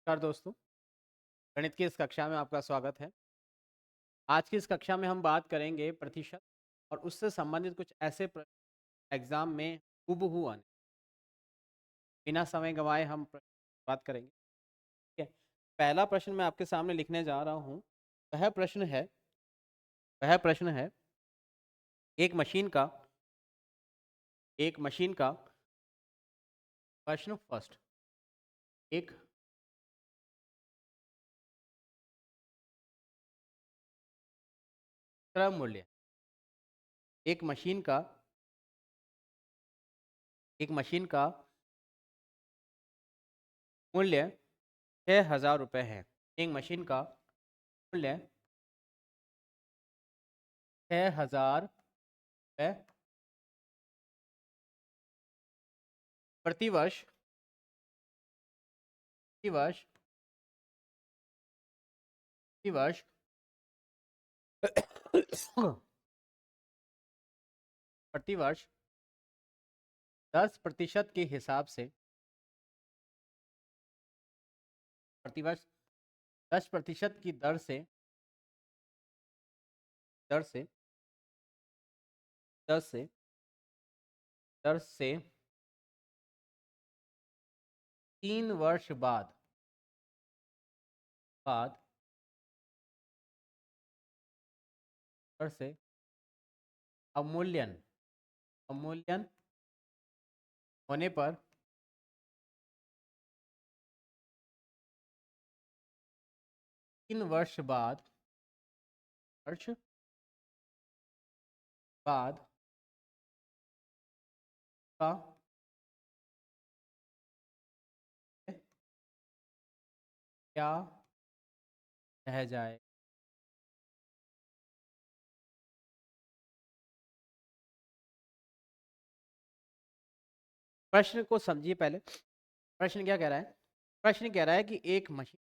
नमस्कार दोस्तों, गणित की इस कक्षा में आपका स्वागत है। आज की इस कक्षा में हम बात करेंगे प्रतिशत और उससे संबंधित कुछ ऐसे एग्जाम में हूबहू आने। बिना समय गंवाए हम बात करेंगे। ठीक है। पहला प्रश्न मैं आपके सामने लिखने जा रहा हूँ। वह प्रश्न है वह प्रश्न है एक मशीन का एक मशीन का प्रश्न फर्स्ट। एक क्रम मूल्य एक मशीन का एक मशीन का मूल्य 6,000 रुपये है। एक मशीन का मूल्य 6,000 रुपये प्रतिवर्ष प्रतिवर्ष प्रतिवर्ष 10% के हिसाब से प्रतिवर्ष 10% की दर से दर से दर से 3 वर्ष बाद दर से अवमूल्यन अवमूल्यन होने पर 3 वर्ष वर्ष बाद का क्या रह जाए। प्रश्न को समझिए पहले। प्रश्न क्या कह रहा है? प्रश्न कह रहा है कि एक मशीन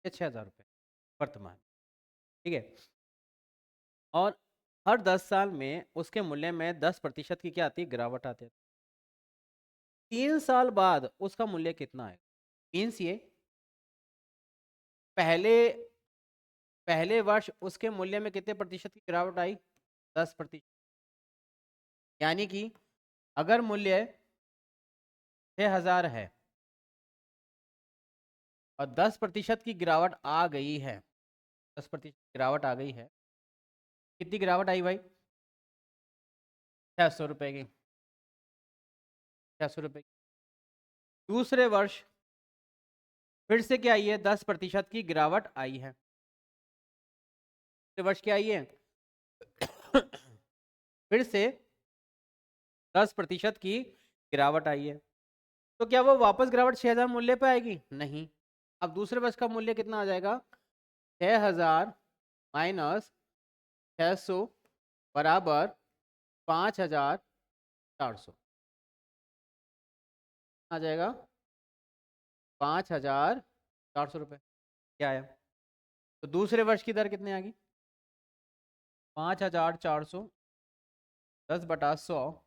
के 6,000 रुपये वर्तमान, ठीक है, और हर 10 साल में उसके मूल्य में 10% की क्या आती है? गिरावट आती है। 3 साल बाद उसका मूल्य कितना है? मीन्स ये पहले पहले वर्ष उसके मूल्य में कितने प्रतिशत की गिरावट आई? 10%। यानी कि अगर मूल्य 6,000 है और 10% की गिरावट आ गई है, 10% गिरावट आ गई है, कितनी गिरावट आई भाई? 600 रुपये की। 600 रुपये की। दूसरे वर्ष फिर से क्या आई है? 10% की गिरावट आई है। दूसरे वर्ष क्या आई है? फिर से 10% की गिरावट आई है। तो क्या वो वापस गिरावट 6,000 मूल्य पे आएगी? नहीं। अब दूसरे वर्ष का मूल्य कितना आ जाएगा? 6,000 माइनस 600 बराबर 5,400 आ जाएगा। 5,400 रुपये। क्या आया? तो दूसरे वर्ष की दर कितनी आ गई? 5,400 10/100,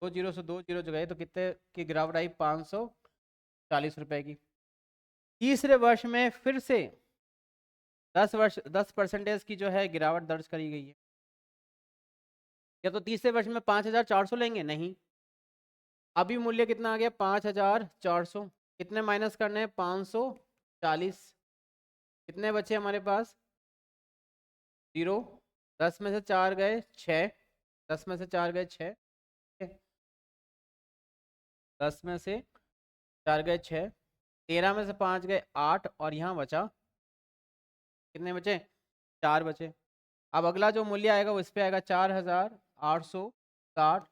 2 जीरो से 2 जीरो जो गए तो कितने की गिरावट आई? 540 रुपए की। तीसरे वर्ष में फिर से 10% की जो है गिरावट दर्ज करी गई है। या तो तीसरे वर्ष में 5,400 लेंगे? नहीं। अभी मूल्य कितना आ गया? 5,400। कितने माइनस करने हैं? 540। कितने बचे हमारे पास? 0। 10 में से 4 गए 6। 10 में से 4 गए 6। 10 में से 4 गए 6। 13 में से 5 गए 8 और यहाँ बचा कितने बचे? 4 बचे। अब अगला जो मूल्य आएगा वो इस पे आएगा 4,860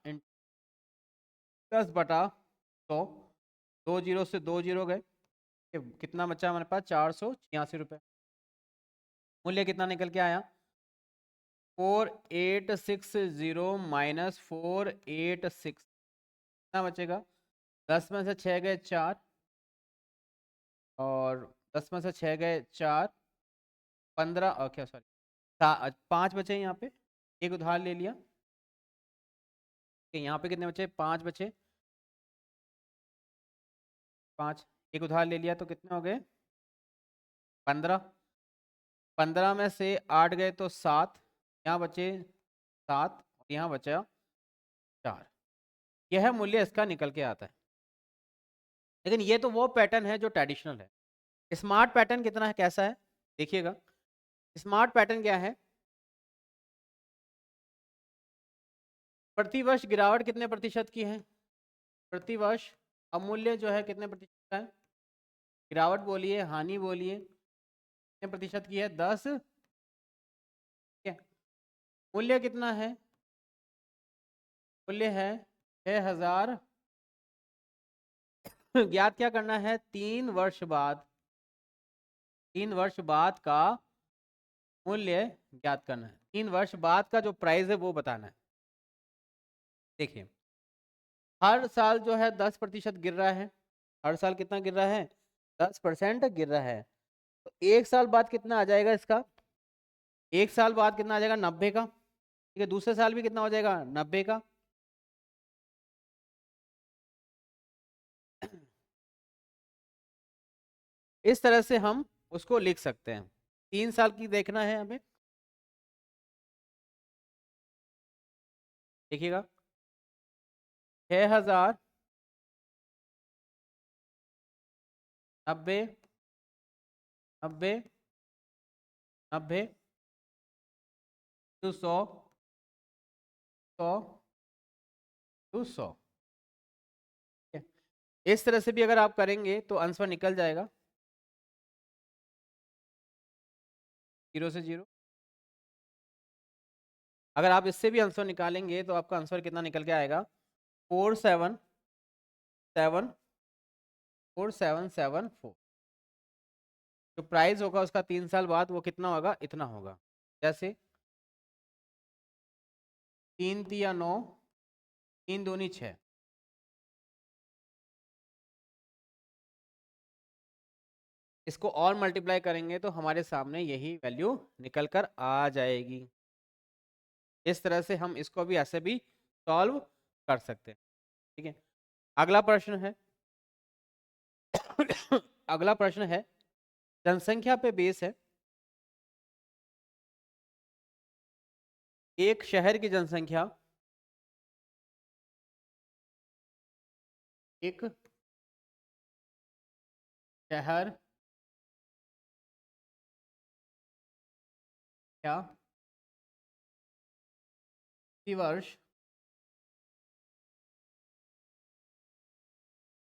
× 10/100। 2 जीरो से 2 जीरो गए। कितना बचा हमारे पास? 486 रुपये। मूल्य कितना निकल के आया? 4,860 माइनस 486 कितना बचेगा? 10 में से 6 गए 4 और 10 में से 6 गए 4, 15 और क्या सॉरी 5 बचे यहाँ पे। एक उधार ले लिया। यहाँ पे कितने बचे? 5 बचे। 5 एक उधार ले लिया तो कितने हो गए 15। 15 में से 8 गए तो 7, यहाँ बचे 7 और यहाँ बचा 4। यह मूल्य इसका निकल के आता है। लेकिन ये तो वो पैटर्न है जो ट्रेडिशनल है। स्मार्ट पैटर्न कितना है, कैसा है देखिएगा। स्मार्ट पैटर्न क्या है, प्रतिवर्ष गिरावट कितने प्रतिशत की है, प्रतिवर्ष अमूल्य जो है कितने प्रतिशत का है, गिरावट बोलिए हानि बोलिए, कितने प्रतिशत की है 10। क्या मूल्य कितना है, मूल्य है 6000। ज्ञात क्या करना है, 3 वर्ष बाद, 3 वर्ष बाद का मूल्य ज्ञात करना है। 3 वर्ष बाद का जो प्राइस है वो बताना है। देखिए हर साल जो है 10% गिर रहा है, हर साल कितना गिर रहा है 10% गिर रहा है। तो 1 साल बाद कितना आ जाएगा इसका, 1 साल बाद कितना आ जाएगा 90 का, ठीक है। दूसरे साल भी कितना हो जाएगा 90 का। इस तरह से हम उसको लिख सकते हैं। 3 साल की देखना है हमें, देखिएगा 6000, 90, 90, 90, 200, 100, 200। इस तरह से भी अगर आप करेंगे तो आंसर निकल जाएगा 0 से 0। अगर आप इससे भी आंसर निकालेंगे तो आपका आंसर कितना निकल के आएगा 4774। जो प्राइस होगा उसका 3 साल बाद वो कितना होगा, इतना होगा। जैसे 3 तिया 9, 3 दूनी 6। इसको और मल्टीप्लाई करेंगे तो हमारे सामने यही वैल्यू निकल कर आ जाएगी। इस तरह से हम इसको भी ऐसे भी सॉल्व कर सकते हैं, ठीक है। अगला प्रश्न है अगला प्रश्न है जनसंख्या पे बेस है। एक शहर की जनसंख्या, एक शहर क्या प्रतिवर्ष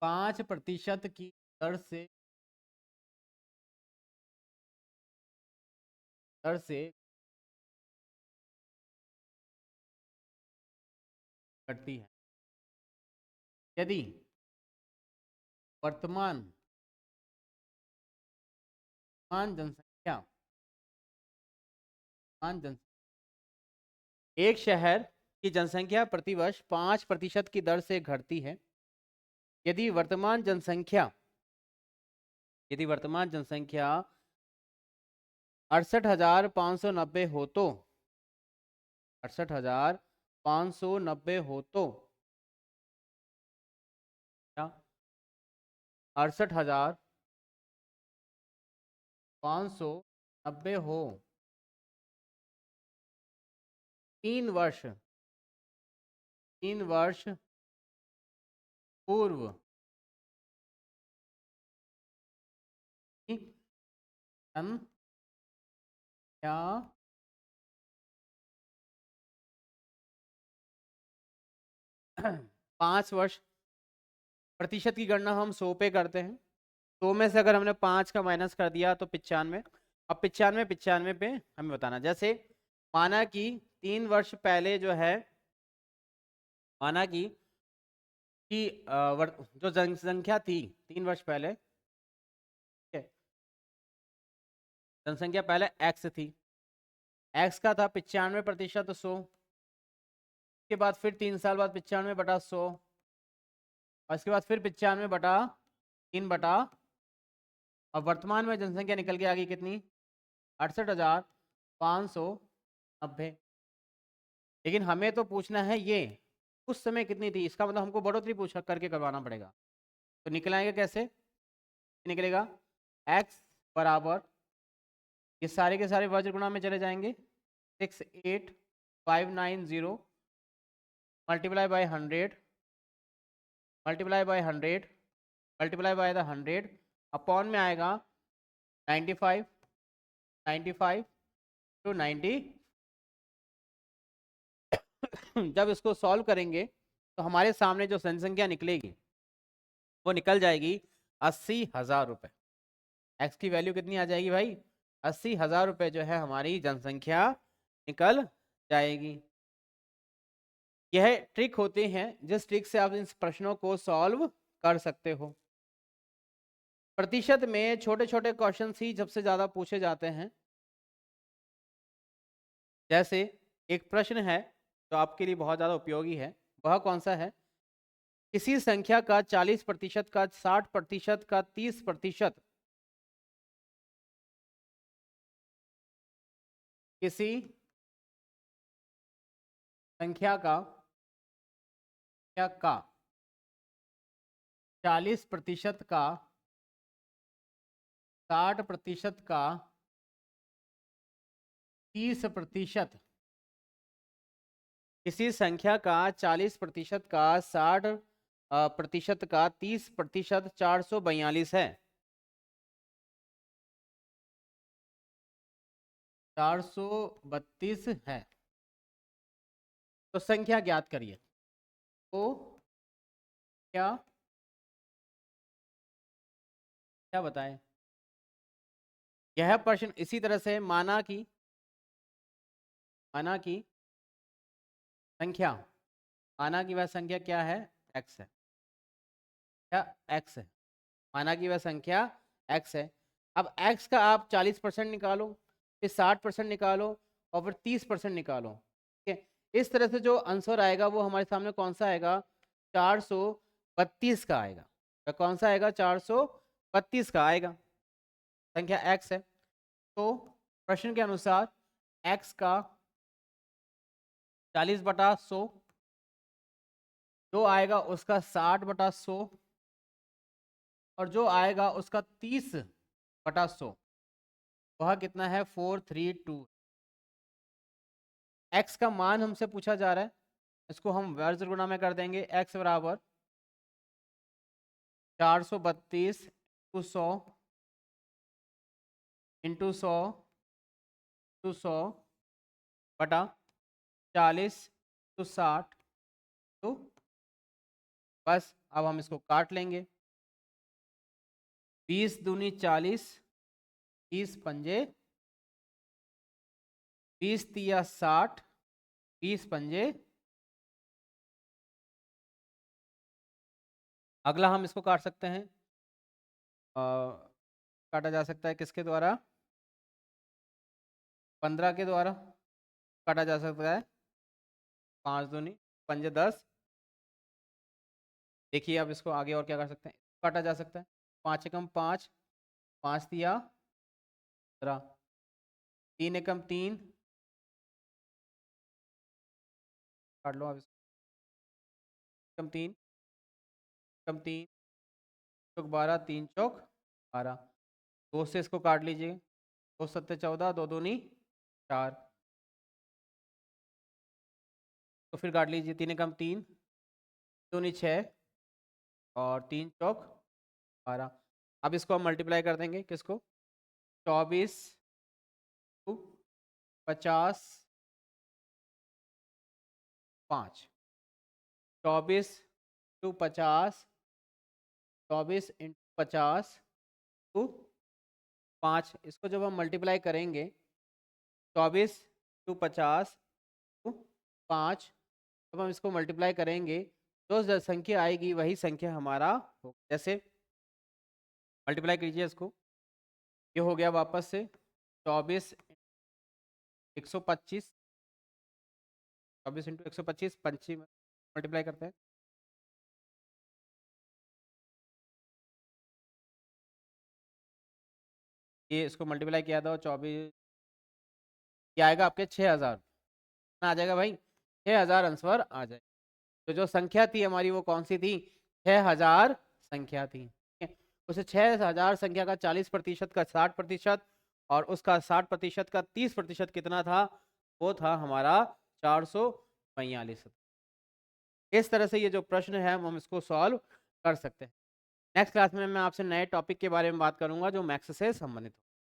5% की दर से घटती है। यदि वर्तमान वर्तमान जनसंख्या वर्तमान जनसंख्या एक शहर की जनसंख्या प्रतिवर्ष 5% की दर से घटती है। यदि वर्तमान जनसंख्या 68,590 हो तो 68,590 हो तो क्या 68,590 हो 3 वर्ष पूर्व की जनसंख्या 5 वर्ष, प्रतिशत की गणना हम 100 पे करते हैं। 100 में से अगर हमने 5 का माइनस कर दिया तो 95। अब 95 पे हमें बताना। जैसे माना कि 3 वर्ष पहले जो है, माना कि जो जनसंख्या थी 3 वर्ष पहले, ठीक है, जनसंख्या पहले एक्स थी, एक्स का था 95% 100 के बाद फिर 3 साल बाद 95/100 और इसके बाद फिर 95/3 और वर्तमान में जनसंख्या निकल के आ गई कितनी 68,590। लेकिन हमें तो पूछना है ये उस समय कितनी थी, इसका मतलब हमको बढ़ोतरी पूछ करके करवाना पड़ेगा। तो निकल आएगा कैसे, निकलेगा x बराबर, ये सारे के सारे वज्र गुणा में चले जाएंगे, 68590 multiply by 100 multiply by 100 multiply by the 100 upon में आएगा 95 95 टू 90। जब इसको सॉल्व करेंगे तो हमारे सामने जो जनसंख्या निकलेगी वो निकल जाएगी 80,000 रुपये। एक्स की वैल्यू कितनी आ जाएगी भाई? 80,000 रुपये जो है हमारी जनसंख्या निकल जाएगी। यह ट्रिक होते हैं जिस ट्रिक से आप इन प्रश्नों को सॉल्व कर सकते हो। प्रतिशत में छोटे छोटे क्वेश्चन ही सबसे ज्यादा पूछे जाते हैं। जैसे एक प्रश्न है जो आपके लिए बहुत ज्यादा उपयोगी है, वह कौन सा है? किसी संख्या का 40% का 60% का 30%, किसी संख्या का 40% का 60% का 30%, किसी संख्या का 40% का 60% का 30% 442 है। 432 है। तो संख्या ज्ञात करिए। तो क्या क्या बताएं? यह प्रश्न इसी तरह से माना कि संख्या, माना कि वह संख्या क्या है? x है। क्या x है? माना कि वह संख्या x है। अब x का आप 40% निकालो, फिर 60% निकालो और फिर 30% निकालो। ठीक है, इस तरह से जो आंसर आएगा वो हमारे सामने कौन सा आएगा? 432 का आएगा। तो कौन सा आएगा? 432 का आएगा। संख्या x है। तो प्रश्न के अनुसार x का 40/100 जो आएगा उसका 60/100 और जो आएगा उसका 30/100 वह कितना है? 432। x का मान हमसे पूछा जा रहा है, इसको हम वर्ग गुणा में कर देंगे। x बराबर 432 इंटू 100 टू 100 बटा 40 टू 60। तो बस अब हम इसको काट लेंगे। 20 दूनी 40, 30 पंजे 20 तिया 60, 20 पंजे। अगला हम इसको काट सकते हैं, काटा जा सकता है किसके द्वारा? 15 के द्वारा काटा जा सकता है। 5 दूनी पंजे 10। देखिए अब इसको आगे और क्या कर सकते हैं, काटा जा सकता है। 5 एकम 5, 5 तिया 15, 3 एकम 3, काट लो अब इसको। एकम 3 एकम 3 चौक 12, 3 चौक 12। 2 से इसको काट लीजिए। 2 सत्ते 14, 2 दूनी 4। तो फिर काट लीजिए। 3 एकम 3, दूनी 6 और 3 चौक 12। अब इसको हम मल्टीप्लाई कर देंगे किसको? 24 50 5। 24 टू 50, 24 इंटू 50 टू 5। इसको जब हम मल्टीप्लाई करेंगे 24 टू 50 टू 5, जब हम इसको मल्टीप्लाई करेंगे जो संख्या आएगी वही संख्या हमारा हो। जैसे मल्टीप्लाई कीजिए इसको, ये हो गया वापस से 24 125, 24 इंटू 125 पंची मल्टीप्लाई करते हैं। ये इसको मल्टीप्लाई किया था 24, ये आएगा आपके 6000 आ जाएगा भाई। 6000 आंसर आ जाए। तो जो संख्या थी हमारी वो कौन सी थी? 6000 संख्या थी। ठीक है, उसे 6000 संख्या का 40% का 60% और उसका 60% का 30% कितना था? वो था हमारा 442। इस तरह से ये जो प्रश्न है हम इसको सॉल्व कर सकते हैं। नेक्स्ट क्लास में मैं आपसे नए टॉपिक के बारे में बात करूंगा जो मैथ्स से संबंधित हो।